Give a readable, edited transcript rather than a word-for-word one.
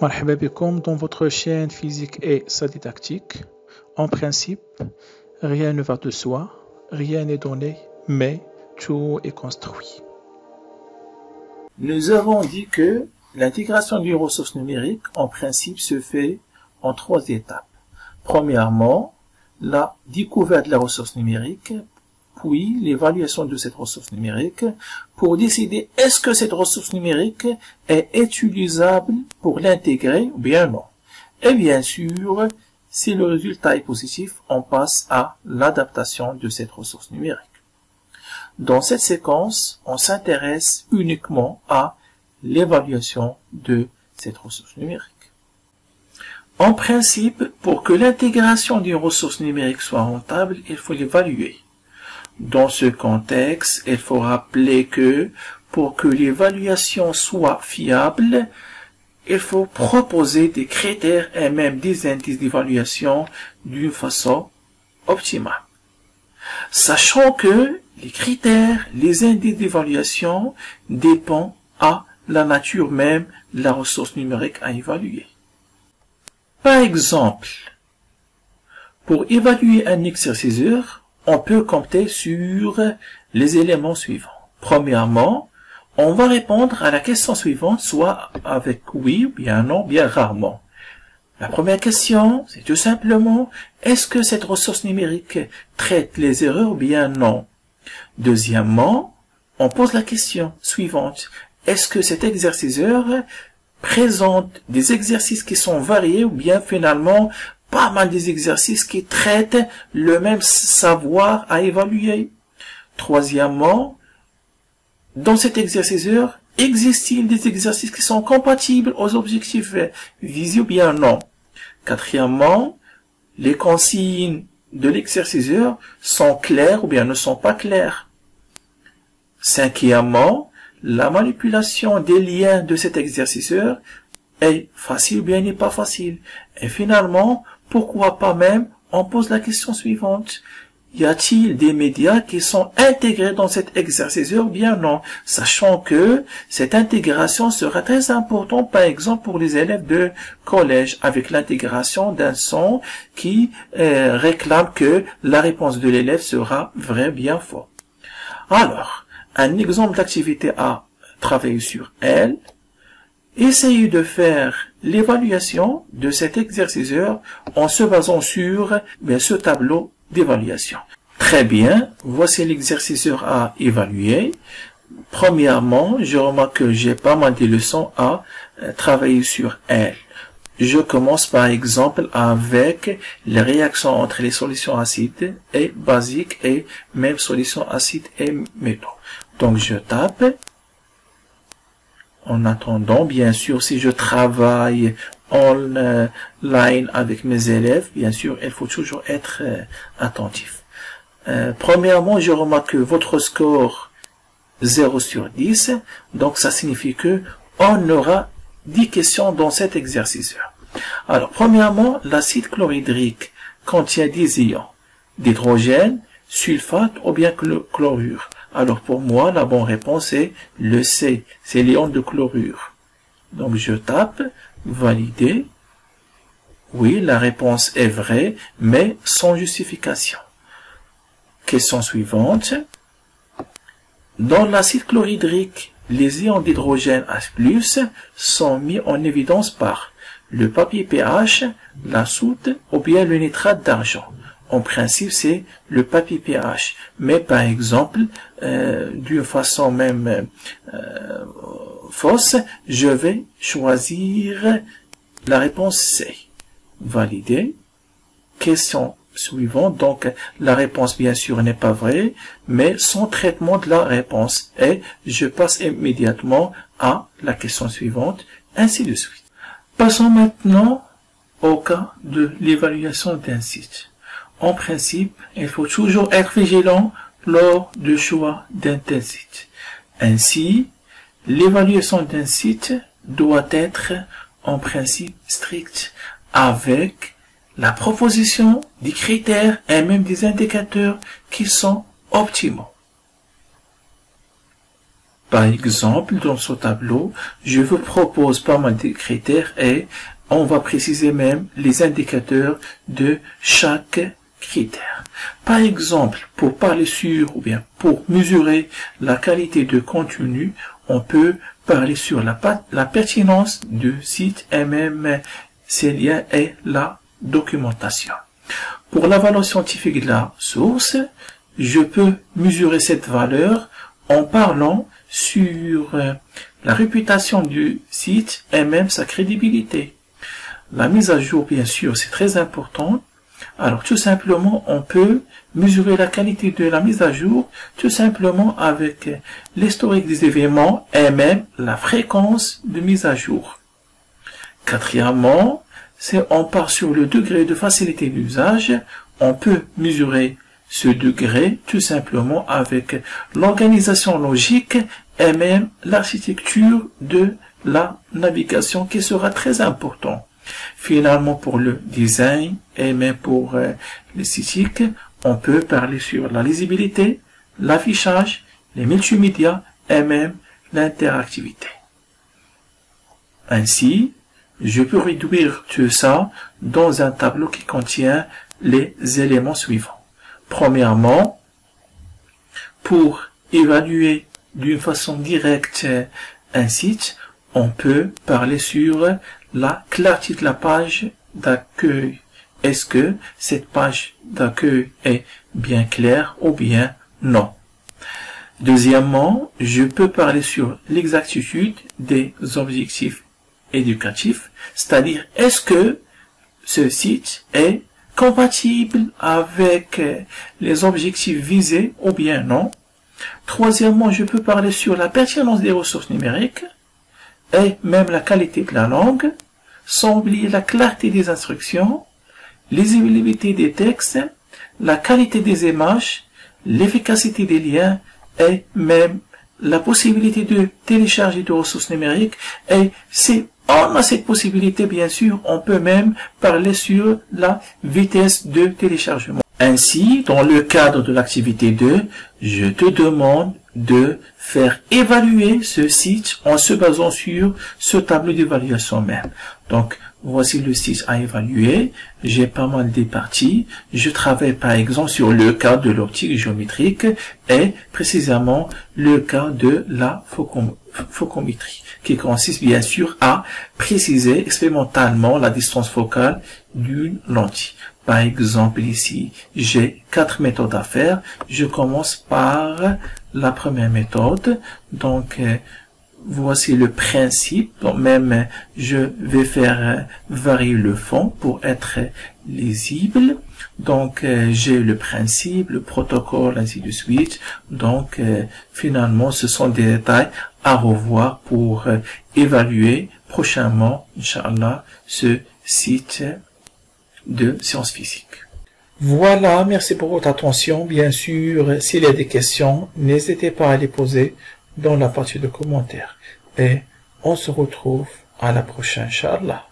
مرحبا بكم dans votre chaîne physique et sa didactique. En principe, rien ne va de soi, rien n'est donné, mais tout est construit. Nous avons dit que l'intégration d'une ressource numérique, en principe, se fait en 3 étapes. Premièrement, la découverte de la ressource numérique, puis l'évaluation de cette ressource numérique pour décider est-ce que cette ressource numérique est utilisable pour l'intégrer ou bien non. Et bien sûr, si le résultat est positif, on passe à l'adaptation de cette ressource numérique. Dans cette séquence, on s'intéresse uniquement à l'évaluation de cette ressource numérique. En principe, pour que l'intégration d'une ressource numérique soit rentable, il faut l'évaluer. Dans ce contexte, il faut rappeler que pour que l'évaluation soit fiable, il faut proposer des critères et même des indices d'évaluation d'une façon optimale. Sachant que les critères, les indices d'évaluation dépendent à la nature même de la ressource numérique à évaluer. Par exemple, pour évaluer un exerciceur, on peut compter sur les éléments suivants. Premièrement, on va répondre à la question suivante, soit avec oui, ou bien non, bien rarement. La première question, c'est tout simplement, est-ce que cette ressource numérique traite les erreurs ou bien non? Deuxièmement, on pose la question suivante, est-ce que cet exerciceur présente des exercices qui sont variés ou bien finalement pas mal des exercices qui traitent le même savoir à évaluer. Troisièmement, dans cet exerciceur, existe-t-il des exercices qui sont compatibles aux objectifs visés ou bien non? Quatrièmement, les consignes de l'exerciceur sont claires ou bien ne sont pas claires. Cinquièmement, la manipulation des liens de cet exerciceur est facile ou bien n'est pas facile. Et finalement, pourquoi pas même, on pose la question suivante. Y a-t-il des médias qui sont intégrés dans cet exerciceur ou bien non? Sachant que cette intégration sera très importante, par exemple, pour les élèves de collège, avec l'intégration d'un son qui réclame que la réponse de l'élève sera vrai bien faux. Alors, un exemple d'activité à travailler sur elle. Essayez de faire l'évaluation de cet exerciceur en se basant sur ce tableau d'évaluation. Très bien, voici l'exerciceur à évaluer. Premièrement, je remarque que j'ai pas mal de leçons à travailler sur elle. Je commence par exemple avec les réactions entre les solutions acides et basiques et même solutions acides et métaux. Donc je tape. En attendant, bien sûr, si je travaille en ligne avec mes élèves, bien sûr, il faut toujours être attentif. Premièrement, je remarque que votre score 0 sur 10, donc ça signifie que on aura 10 questions dans cet exercice. Alors, premièrement, l'acide chlorhydrique contient des ions d'hydrogène, sulfate ou bien chlorure. Alors pour moi, la bonne réponse est le C, c'est l'ion de chlorure. Donc je tape, valider. Oui, la réponse est vraie, mais sans justification. Question suivante. Dans l'acide chlorhydrique, les ions d'hydrogène H+, sont mis en évidence par le papier pH, la soude ou bien le nitrate d'argent. En principe, c'est le papier pH. Mais par exemple, d'une façon même fausse, je vais choisir la réponse C. Valider. Question suivante. Donc, la réponse, bien sûr, n'est pas vraie, mais sans traitement de la réponse. Et je passe immédiatement à la question suivante, ainsi de suite. Passons maintenant au cas de l'évaluation d'un site. En principe, il faut toujours être vigilant lors du choix d'un tel site. Ainsi, l'évaluation d'un site doit être en principe stricte avec la proposition des critères et même des indicateurs qui sont optimaux. Par exemple, dans ce tableau, je vous propose pas mal de critères et on va préciser même les indicateurs de chaque critère. Par exemple, pour parler sur ou bien pour mesurer la qualité de contenu, on peut parler sur la pertinence du site et même ses liens et la documentation. Pour la valeur scientifique de la source, je peux mesurer cette valeur en parlant sur la réputation du site et même sa crédibilité. La mise à jour, bien sûr, c'est très important. Alors, tout simplement, on peut mesurer la qualité de la mise à jour tout simplement avec l'historique des événements et même la fréquence de mise à jour. Quatrièmement, on part sur le degré de facilité d'usage. On peut mesurer ce degré tout simplement avec l'organisation logique et même l'architecture de la navigation qui sera très important. Finalement, pour le design et même pour l'esthétique, on peut parler sur la lisibilité, l'affichage, les multimédias et même l'interactivité. Ainsi, je peux réduire tout ça dans un tableau qui contient les éléments suivants. Premièrement, pour évaluer d'une façon directe un site, on peut parler sur la clarté de la page d'accueil. Est-ce que cette page d'accueil est bien claire ou bien non? Deuxièmement, je peux parler sur l'exactitude des objectifs éducatifs, c'est-à-dire est-ce que ce site est compatible avec les objectifs visés ou bien non. Troisièmement, je peux parler sur la pertinence des ressources numériques et même la qualité de la langue, sans oublier la clarté des instructions, lisibilité des textes, la qualité des images, l'efficacité des liens et même la possibilité de télécharger des ressources numériques. Et si on a cette possibilité, bien sûr, on peut même parler sur la vitesse de téléchargement. Ainsi, dans le cadre de l'activité 2, je te demande de faire évaluer ce site en se basant sur ce tableau d'évaluation même. Donc, voici le site à évaluer. J'ai pas mal de parties. Je travaille par exemple sur le cas de l'optique géométrique et précisément le cas de la focométrie, qui consiste bien sûr à préciser expérimentalement la distance focale d'une lentille. Par exemple, ici, j'ai 4 méthodes à faire. Je commence par la première méthode. Donc, voici le principe. Donc, même, je vais faire varier le fond pour être lisible. Donc, j'ai le principe, le protocole, ainsi de suite. Donc, finalement, ce sont des détails à revoir pour évaluer prochainement, Inch'Allah, ce site de sciences physiques. Voilà, merci pour votre attention. Bien sûr, s'il y a des questions, n'hésitez pas à les poser dans la partie de commentaires. Et on se retrouve à la prochaine, Inch'Allah.